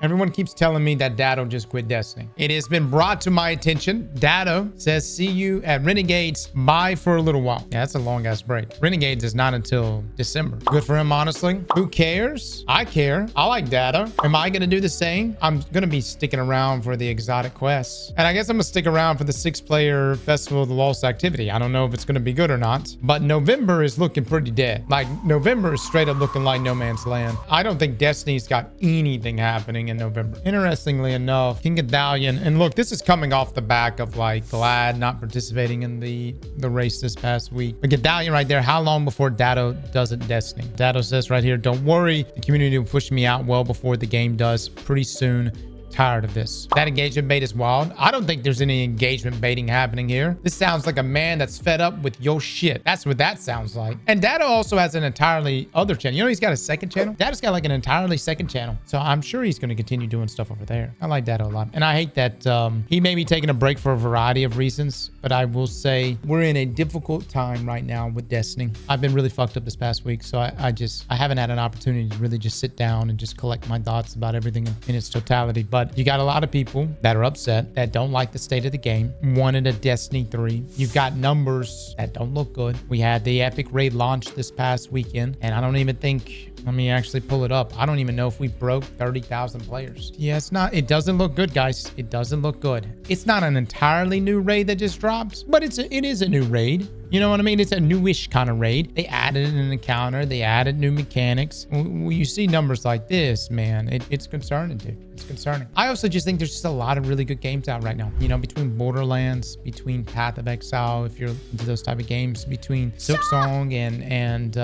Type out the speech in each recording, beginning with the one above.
Everyone keeps telling me that Dado just quit Destiny. It has been brought to my attention. Dado says, see you at Renegades. Bye for a little while. Yeah, that's a long ass break. Renegades is not until December. Good for him, honestly. Who cares? I care. I like Dado. Am I going to do the same? I'm going to be sticking around for the exotic quests. And I guess I'm going to stick around for the 6-player Festival of the Lost activity. I don't know if it's going to be good or not, but November is looking pretty dead. Like, November is straight up looking like no man's land. I don't think Destiny's got anything happening in November. Interestingly enough, King Gadalion, and look, this is coming off the back of like Glad not participating in the race this past week. But Gadalion right there, how long before Dado does it Destiny? Dado says right here, don't worry, the community will push me out well before the game does, pretty soon. Tired of this. That engagement bait is wild. I don't think there's any engagement baiting happening here. This sounds like a man that's fed up with your shit. That's what that sounds like. And Dado also has an entirely other channel. You know, he's got a second channel. Dado's got like an entirely second channel. So I'm sure he's going to continue doing stuff over there. I like Dado a lot. And I hate that he may be taking a break for a variety of reasons, but I will say we're in a difficult time right now with Destiny. I've been really fucked up this past week. So I haven't had an opportunity to really just sit down and just collect my thoughts about everything in its totality. But you got a lot of people that are upset, that don't like the state of the game, wanted a Destiny 3. You've got numbers that don't look good. We had the Epic Raid launch this past weekend, and I don't even think, let me actually pull it up. I don't even know if we broke 30,000 players. Yeah, it doesn't look good, guys. It doesn't look good. It's not an entirely new raid that just dropped, but it is a new raid. You know what I mean? It's a newish kind of raid. They added an encounter. They added new mechanics. When you see numbers like this, man, it's concerning, dude. It's concerning. I also just think there's just a lot of really good games out right now. You know, between Borderlands, between Path of Exile, if you're into those type of games, between Silksong and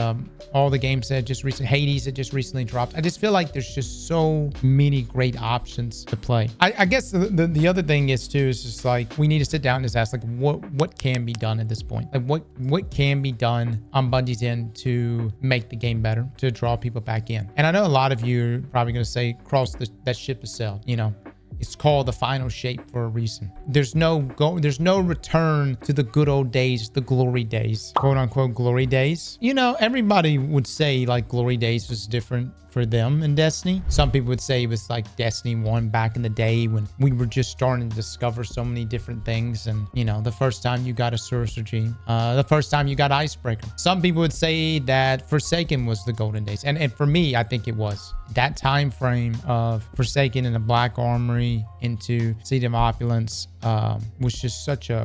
all the games that just recently, Hades that just recently dropped. I just feel like there's just so many great options to play. I guess the other thing is too, is just like, we need to sit down and just ask like, what can be done at this point? Like what can be done on Bungie's end to make the game better, to draw people back in? And I know a lot of you are probably going to say, cross that ship has sailed. You know, it's called the final shape for a reason. There's no return to the good old days, the glory days, quote unquote glory days. You know, everybody would say like glory days was different for them in Destiny. Some people would say it was like Destiny 1 back in the day when we were just starting to discover so many different things. And, you know, the first time you got a Sorcery, the first time you got Icebreaker. Some people would say that Forsaken was the golden days. And for me, I think it was. That time frame of Forsaken in the Black Armory into Seed of Opulence was just such a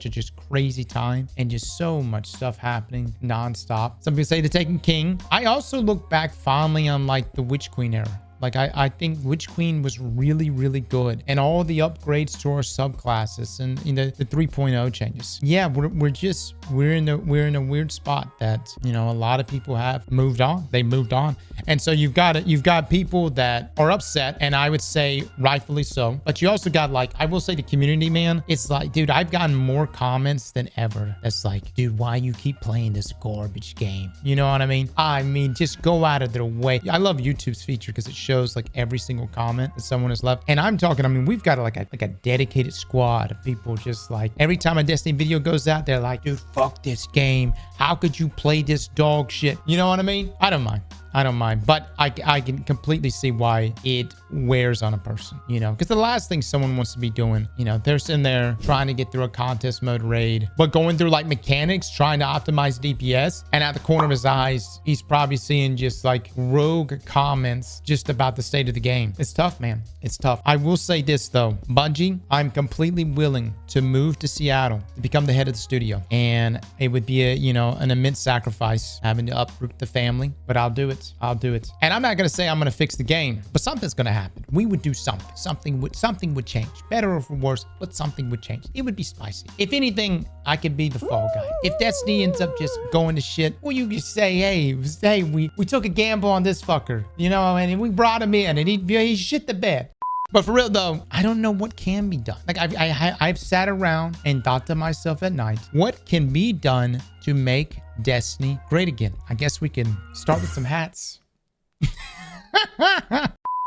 just crazy time, and just so much stuff happening nonstop. Some people say the Taken King. I also look back fondly on like the Witch Queen era. Like I think Witch Queen was really, really good, and all the upgrades to our subclasses and the 3.0 changes. Yeah, we're in a weird spot that, you know, a lot of people have moved on. They moved on, and so you've got people that are upset, and I would say rightfully so. But you also got, like, I will say, the community, man. It's like, dude, I've gotten more comments than ever. That's like, dude, why you keep playing this garbage game? You know what I mean? I mean, just go out of their way. I love YouTube's feature because it shows like every single comment that someone has left. And I'm talking, I mean, we've got like a dedicated squad of people, just like every time a Destiny video goes out, they're like, dude, fuck this game. How could you play this dog shit? You know what I mean? I don't mind, but I can completely see why it wears on a person, you know, because the last thing someone wants to be doing, you know, they're sitting there trying to get through a contest mode raid, but going through like mechanics, trying to optimize DPS, and at the corner of his eyes, he's probably seeing just like rogue comments just about the state of the game. It's tough, man. It's tough. I will say this though, Bungie, I'm completely willing to move to Seattle to become the head of the studio, and it would be an immense sacrifice having to uproot the family, but I'll do it. I'll do it. And I'm not going to say I'm going to fix the game, but something's going to happen. We would do something. Something would change. Better or for worse, but something would change. It would be spicy. If anything, I could be the fall guy. If Destiny ends up just going to shit, well, you could say, hey, we took a gamble on this fucker, you know, and we brought him in and he shit the bed. But for real though, I don't know what can be done. Like I've sat around and thought to myself at night, what can be done to make Destiny great again? I guess we can start with some hats.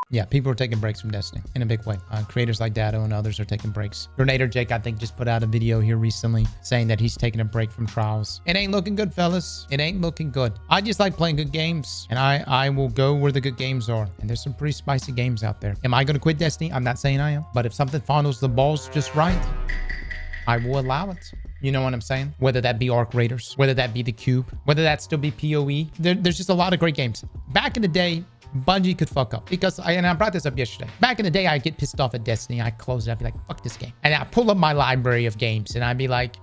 Yeah, people are taking breaks from Destiny in a big way. Creators like Dado and others are taking breaks. Grenader Jake, I think, just put out a video here recently saying that he's taking a break from Trials. It ain't looking good, fellas. It ain't looking good. I just like playing good games, and I will go where the good games are. And there's some pretty spicy games out there. Am I going to quit Destiny? I'm not saying I am. But if something fondles the balls just right, I will allow it. You know what I'm saying? Whether that be Arc Raiders, whether that be The Cube, whether that still be PoE. There's just a lot of great games. Back in the day, Bungie could fuck up because I brought this up yesterday. Back in the day, I'd get pissed off at Destiny. I'd close it. I'd be like, fuck this game. And I'd pull up my library of games and I'd be like,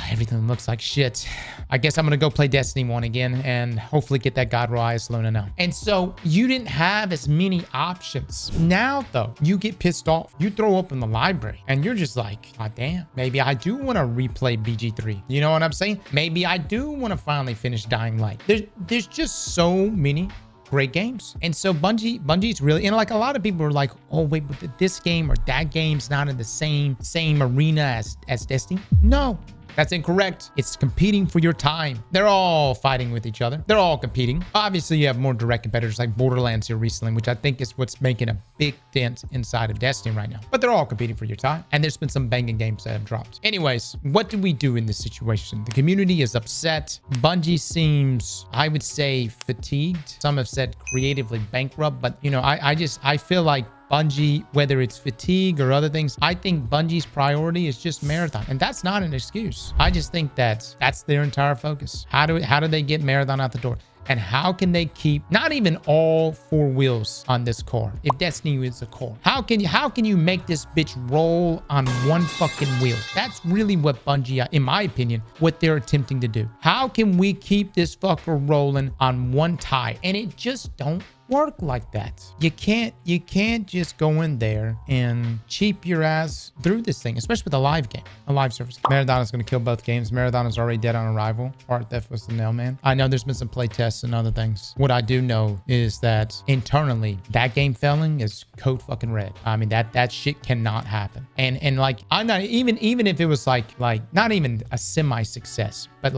everything looks like shit. I guess I'm going to go play Destiny 1 again and hopefully get that God Rise Luna now. And so you didn't have as many options. Now, though, you get pissed off. You throw open the library and you're just like, oh, damn, maybe I do want to replay BG3. You know what I'm saying? Maybe I do want to finally finish Dying Light. There's just so many great games. And so Bungie's really, and like a lot of people are like, oh wait, but this game or that game's not in the same arena as Destiny. No, that's incorrect. It's competing for your time. They're all fighting with each other. They're all competing. Obviously, you have more direct competitors like Borderlands here recently, which I think is what's making a big dent inside of Destiny right now. But they're all competing for your time. And there's been some banging games that have dropped. Anyways, what do we do in this situation? The community is upset. Bungie seems, I would say, fatigued. Some have said creatively bankrupt. But, you know, I feel like Bungie, whether it's fatigue or other things, I think Bungie's priority is just Marathon. And that's not an excuse. I just think that that's their entire focus. How do they get Marathon out the door? And how can they keep not even all four wheels on this car? If Destiny is a car, how can you make this bitch roll on one fucking wheel? That's really what Bungie, in my opinion, what they're attempting to do. How can we keep this fucker rolling on one tire? And it just don't work like that. You can't just go in there and cheap your ass through this thing, especially with a live game, a live service. Marathon is going to kill both games. Marathon is already dead on arrival. Art Theft was the nail man. I know there's been some play tests and other things. What I do know is that internally, that game failing is code fucking red. I mean, that shit cannot happen. And like, I'm not even if it was like not even a semi-success, but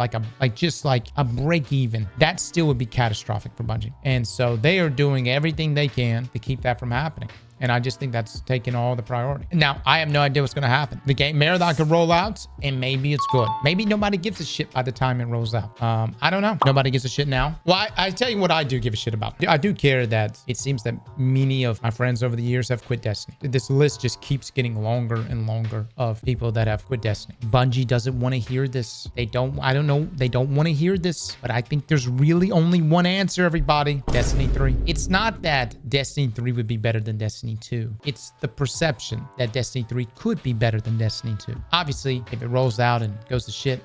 just like a break even, that still would be catastrophic for Bungie. And so they are doing everything they can to keep that from happening. And I just think that's taking all the priority. Now, I have no idea what's going to happen. The game Marathon could roll out and maybe it's good. Maybe nobody gives a shit by the time it rolls out. I don't know. Nobody gives a shit now. Well, I tell you what I do give a shit about. I do care that it seems that many of my friends over the years have quit Destiny. This list just keeps getting longer and longer of people that have quit Destiny. Bungie doesn't want to hear this. I don't know. They don't want to hear this, but I think there's really only one answer, everybody. Destiny 3. It's not that Destiny 3 would be better than Destiny 2. It's the perception that Destiny 3 could be better than Destiny 2. Obviously, if it rolls out and goes to shit,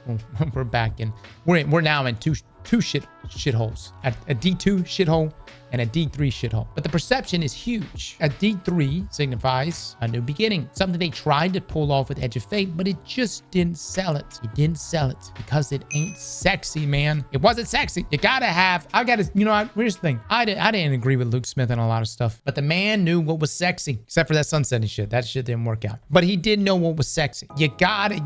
we're back in. We're now in two shitholes. A D2 shithole and a D3 shithole. But the perception is huge. A D3 signifies a new beginning. Something they tried to pull off with Edge of Fate, but it just didn't sell it. It didn't sell it because it ain't sexy, man. It wasn't sexy. You gotta have, here's the thing. I didn't agree with Luke Smith on a lot of stuff, but the man knew what was sexy, except for that sunsetting shit. That shit didn't work out. But he did know what was sexy. You gotta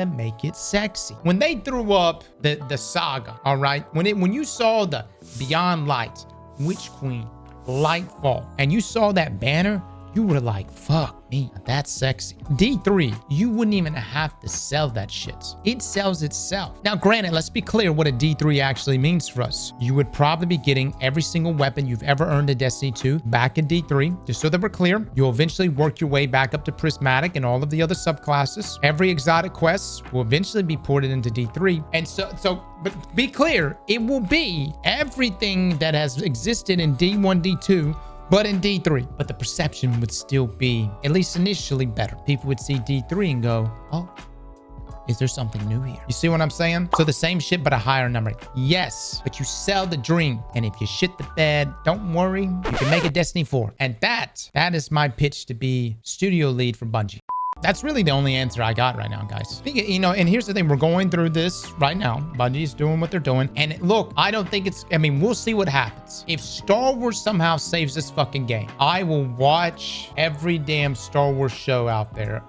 make it sexy. When they threw up the saga, all right? When you saw the Beyond Light, Witch Queen, Lightfall, and you saw that banner, you were like, fuck me, that's sexy. D3, you wouldn't even have to sell that shit. It sells itself. Now, granted, let's be clear what a D3 actually means for us. You would probably be getting every single weapon you've ever earned in Destiny 2 back in D3. Just so that we're clear, you'll eventually work your way back up to Prismatic and all of the other subclasses. Every exotic quest will eventually be ported into D3. And but be clear, it will be everything that has existed in D1, D2, but in D3. But the perception would still be, at least initially, better. People would see D3 and go, oh, is there something new here? You see what I'm saying? So the same shit, but a higher number. Yes, but you sell the dream. And if you shit the bed, don't worry, you can make a Destiny 4. And that is my pitch to be studio lead for Bungie. That's really the only answer I got right now, guys. You know, and here's the thing. We're going through this right now. Bungie's doing what they're doing. And look, I don't think we'll see what happens. If Star Wars somehow saves this fucking game, I will watch every damn Star Wars show out there.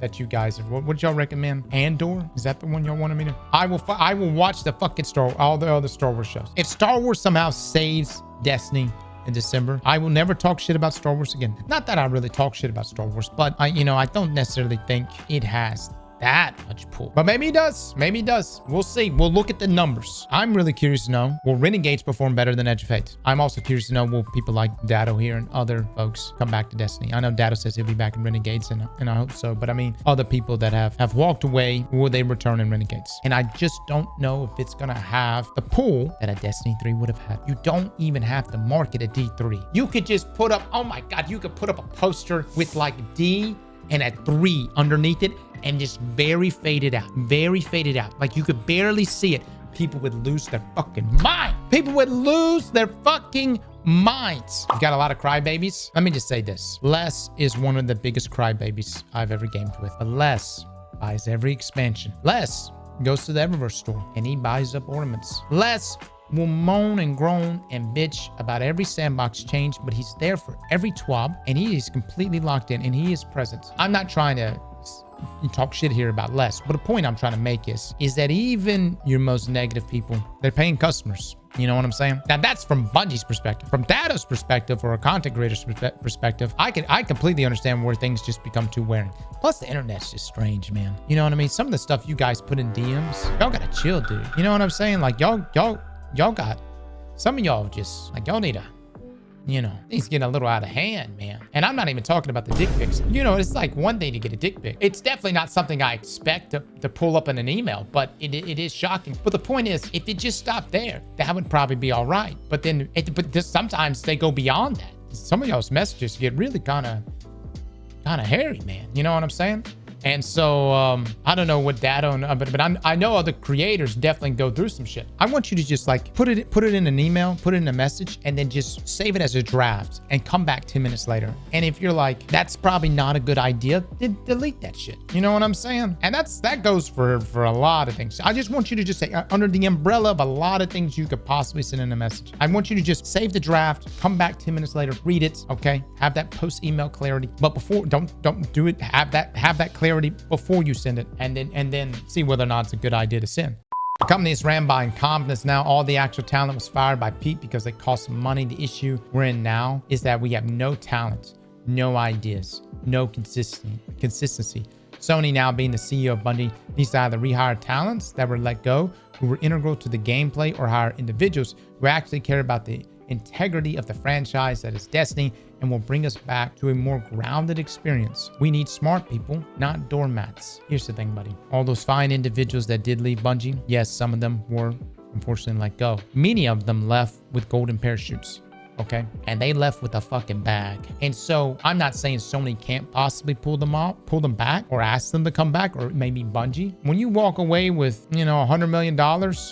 That you guys have. What y'all recommend? Andor? Is that the one y'all wanted me to? I will watch the fucking all the other Star Wars shows. If Star Wars somehow saves Destiny in December. I will never talk shit about Star Wars again. Not that I really talk shit about Star Wars, but I don't necessarily think it has that much pull. But maybe it does. Maybe it does. We'll see. We'll look at the numbers. I'm really curious to know, will Renegades perform better than Edge of Fate? I'm also curious to know, will people like Datto here and other folks come back to Destiny? I know Datto says he'll be back in Renegades, and I hope so. But I mean, other people that have walked away, will they return in Renegades? And I just don't know if it's going to have the pull that a Destiny 3 would have had. You don't even have to market a D3. You could just put up, oh my God, you could put up a poster with like D and a 3 underneath it, and just very faded out. Like you could barely see it. People would lose their fucking mind. People would lose their fucking minds. You got a lot of crybabies. Let me just say this. Les is one of the biggest crybabies I've ever gamed with. But Les buys every expansion. Les goes to the Eververse store and he buys up ornaments. Les will moan and groan and bitch about every sandbox change, but he's there for every TWAB and he is completely locked in and he is present. I'm not trying to talk shit here about Les, but the point I'm trying to make is that even your most negative people, they're paying customers. You know what I'm saying? Now that's from Bungie's perspective. From Datto's perspective or a content creator's perspective, I completely understand where things just become too wearing. Plus the internet's just strange, man. You know what I mean? Some of the stuff you guys put in DMs, y'all gotta chill, dude. You know what I'm saying? Like y'all got, some of y'all just like, y'all need a, things getting a little out of hand, man. And I'm not even talking about the dick pics. It's like one thing to get a dick pic. It's definitely not something I expect to pull up in an email, but it is shocking. But the point is, if it just stopped there, that would probably be all right. But then, sometimes they go beyond that. Some of y'all's messages get really kind of hairy, man. You know what I'm saying? And so I don't know what Datto, but I know other creators definitely go through some shit. I want you to just like put it in an email, put it in a message, and then just save it as a draft and come back 10 minutes later. And if you're like, that's probably not a good idea, then delete that shit. You know what I'm saying? And that goes for a lot of things. I just want you to just say, under the umbrella of a lot of things you could possibly send in a message, I want you to just save the draft, come back 10 minutes later, read it, okay? Have that post-email clarity. But before, don't do it. Have that clarity before you send it, and then see whether or not it's a good idea to send. The company is ran by Incompetence now. All the actual talent was fired by Pete because it cost some money. The issue we're in now is that we have no talent, no ideas, no consistency. Sony, now being the CEO of Bungie, needs to either rehire talents that were let go, who were integral to the gameplay, or hire individuals who actually care about the integrity of the franchise that is Destiny and will bring us back to a more grounded experience. We need smart people, not doormats. Here's the thing, buddy. All those fine individuals that did leave Bungie, yes, some of them were unfortunately let go. Many of them left with golden parachutes. Okay, and they left with a fucking bag. And so I'm not saying Sony can't possibly pull them back, or ask them to come back, or maybe Bungie. When you walk away with, $100 million,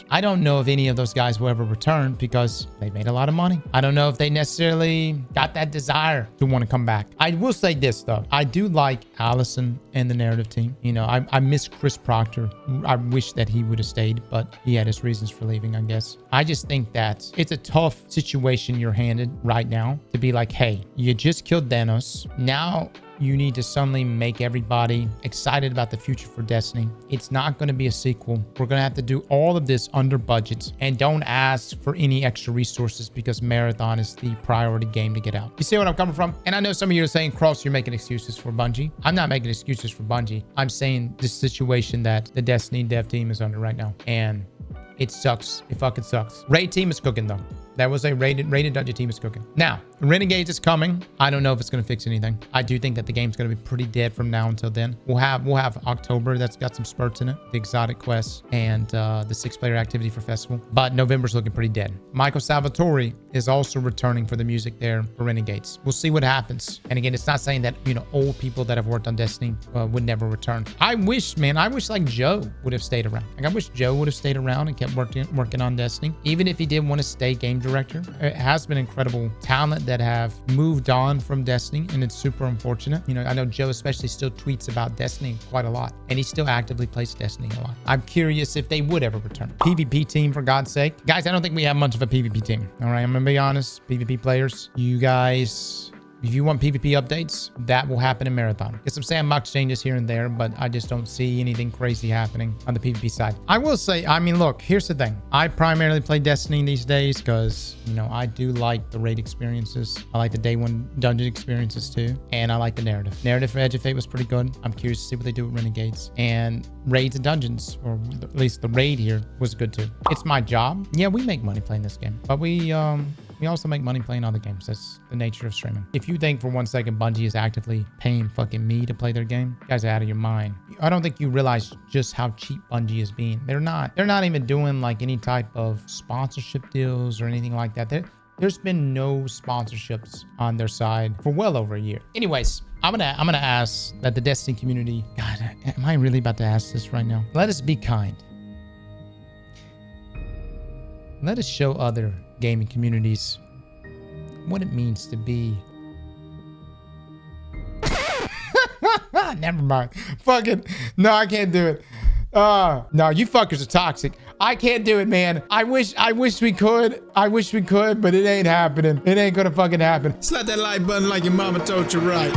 I don't know if any of those guys will ever return because they made a lot of money. I don't know if they necessarily got that desire to want to come back. I will say this though, I do like Allison and the narrative team. I miss Chris Proctor. I wish that he would have stayed, but he had his reasons for leaving, I guess. I just think that it's a tough situation you're handed right now to be like, hey, you just killed Thanos. Now you need to suddenly make everybody excited about the future for Destiny. It's not going to be a sequel. We're going to have to do all of this under budget, and don't ask for any extra resources because Marathon is the priority game to get out. You see what I'm coming from? And I know some of you are saying, Cross, you're making excuses for Bungie. I'm not making excuses for Bungie. I'm saying this situation that the Destiny dev team is under right now, and it sucks. It fucking sucks. Raid team is cooking though. That was a rated dungeon team is cooking. Now, Renegades is coming. I don't know if it's going to fix anything. I do think that the game's going to be pretty dead from now until then. We'll have October that's got some spurts in it, the exotic quests, and the 6-player activity for festival. But November's looking pretty dead. Michael Salvatore is also returning for the music there for Renegades. We'll see what happens. And again, it's not saying that, old people that have worked on Destiny would never return. I wish like Joe would have stayed around. Like I wish Joe would have stayed around and kept working on Destiny. Even if he did want to stay game director. It has been incredible talent that have moved on from Destiny, and it's super unfortunate. I know Joe especially still tweets about Destiny quite a lot, and he still actively plays Destiny a lot. I'm curious if they would ever return. PvP team, for God's sake. Guys, I don't think we have much of a PvP team. All right, I'm gonna be honest. PvP players, you guys If you want PvP updates, that will happen in Marathon. Get some sandbox changes here and there, but I just don't see anything crazy happening on the PvP side. I will say, I mean, look, here's the thing. I primarily play Destiny these days because, you know, I do like the raid experiences. I like the day one dungeon experiences too. And I like the narrative. Narrative for Edge of Fate was pretty good. I'm curious to see what they do with Renegades. And raids and dungeons, or at least the raid here, was good too. It's my job. Yeah, we make money playing this game, but we also make money playing other games. That's the nature of streaming. If you think for 1 second Bungie is actively paying fucking me to play their game, you guys are out of your mind. I don't think you realize just how cheap Bungie is being. They're not even doing like any type of sponsorship deals or anything like that. There's been no sponsorships on their side for well over a year. Anyways, I'm gonna ask that the Destiny community, God, am I really about to ask this right now? Let us be kind. Let us show other gaming communities what it means to be. Never mind. Fucking no, I can't do it. No, you fuckers are toxic. I can't do it, man. I wish we could. I wish we could, but it ain't happening. It ain't gonna fucking happen. Slap that like button like your mama told you right.